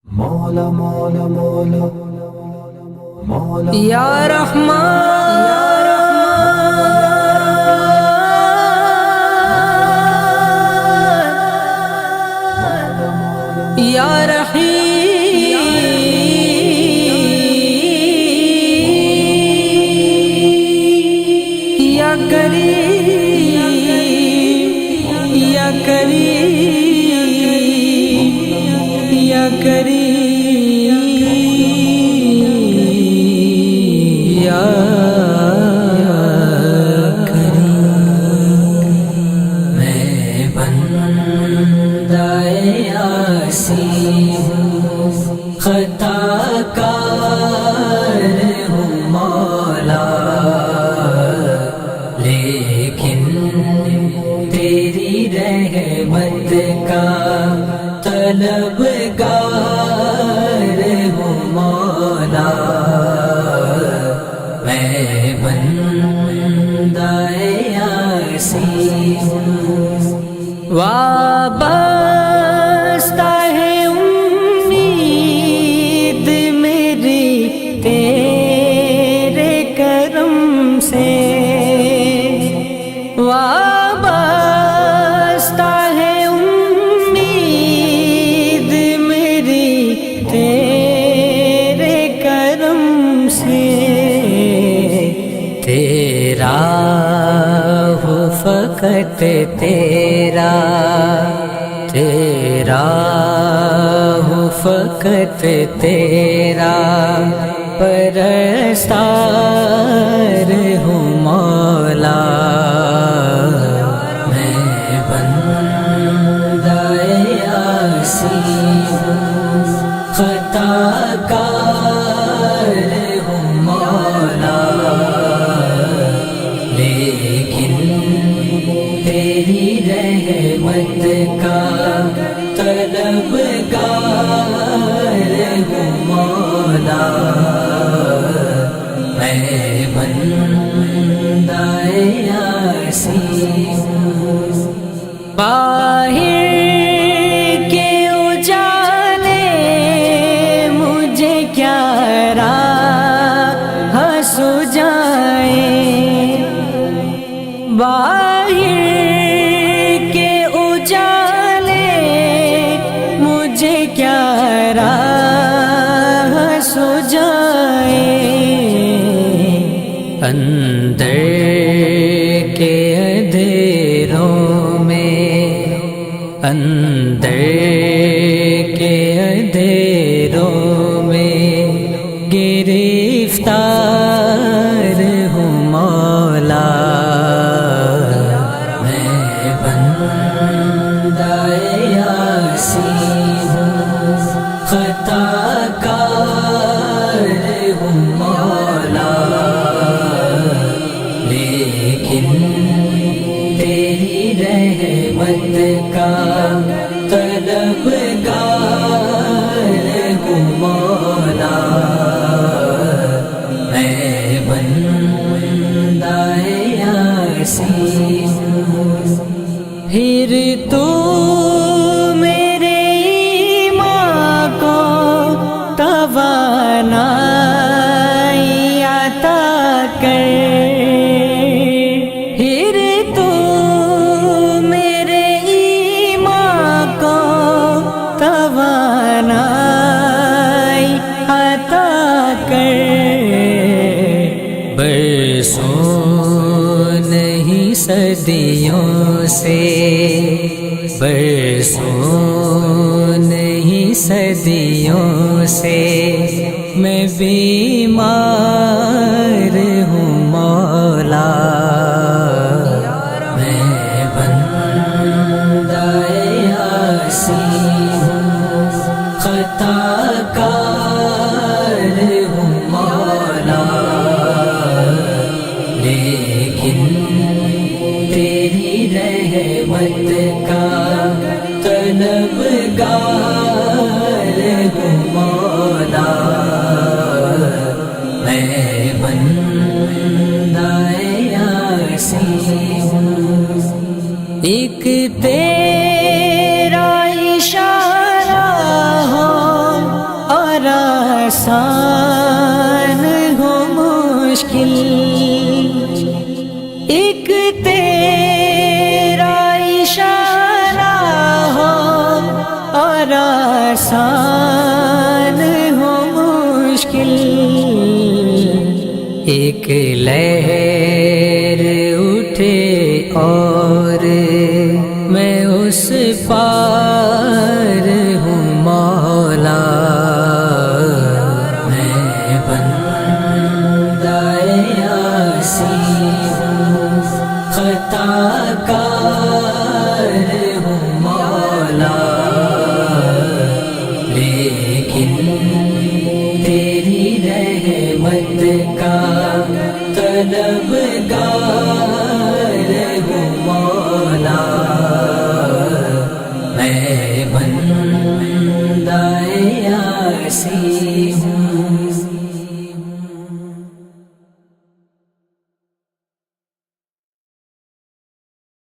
مولا مولا مولا مولا یا رحمان یا رحیم یا کریم یا کریم یا کریم یا کریم میں بندہ یاسین خطا کار ہوں مولا، لیکن تیری رحمت کا طلبگار ہوں مولا، میں بندہ یاسین وابستہ ہے امید میری تیرے کرم سے، وابستہ ہے امید میری تیرے کرم سے، تیرا ہو فقط تیرا، تیرا ہو فقط تیرا پرستار ہوں مولا، میں بندہ یاسین خطا کار ہوں مولا، لیکن تیری رحمت کا طلبگار ہوں مولا، میں بندہ یاسین باہر کے اجالے مجھے کیا راہ سجائیں، باہر کے اجالے مجھے کیا راہ سجائیں، اندر کے اندھیروں میں، اندر کے اندھیروں میں گرفتار ہوں مولا، میں بندہ یاسین خطا کار ہوں مولا، لیکن تیری رحمت کا طلبگار ہوں مولا، میں بندہ یاسین پھر تو میرے ایمان کو توانائی عطا کر، پھر تو میرے ایمان کو توانائی عطا کر، برسوں نہیں صدیوں سے، برسوں نہیں صدیوں سے میں بیمار ہوں مولا، میں بندہ یاسین خطا کار ہوں مولا، لیکن تیری رحمت کا طلبگار ہوں مولا، میں بندہ یاسین ایک تیرا اشارہ ہو آسان ہو مشکل، ایک تیرا اشارہ ہو اور آسان ہو مشکل، ایک لہر اٹھے اور میں اس پار ہوں مولا، میں بندہ عاصی ہوں، خطا کار ہوں مولا، لیکن تیری رحمت کا طلبگار ہوں مولا، میں بندہ عاصی ہوں۔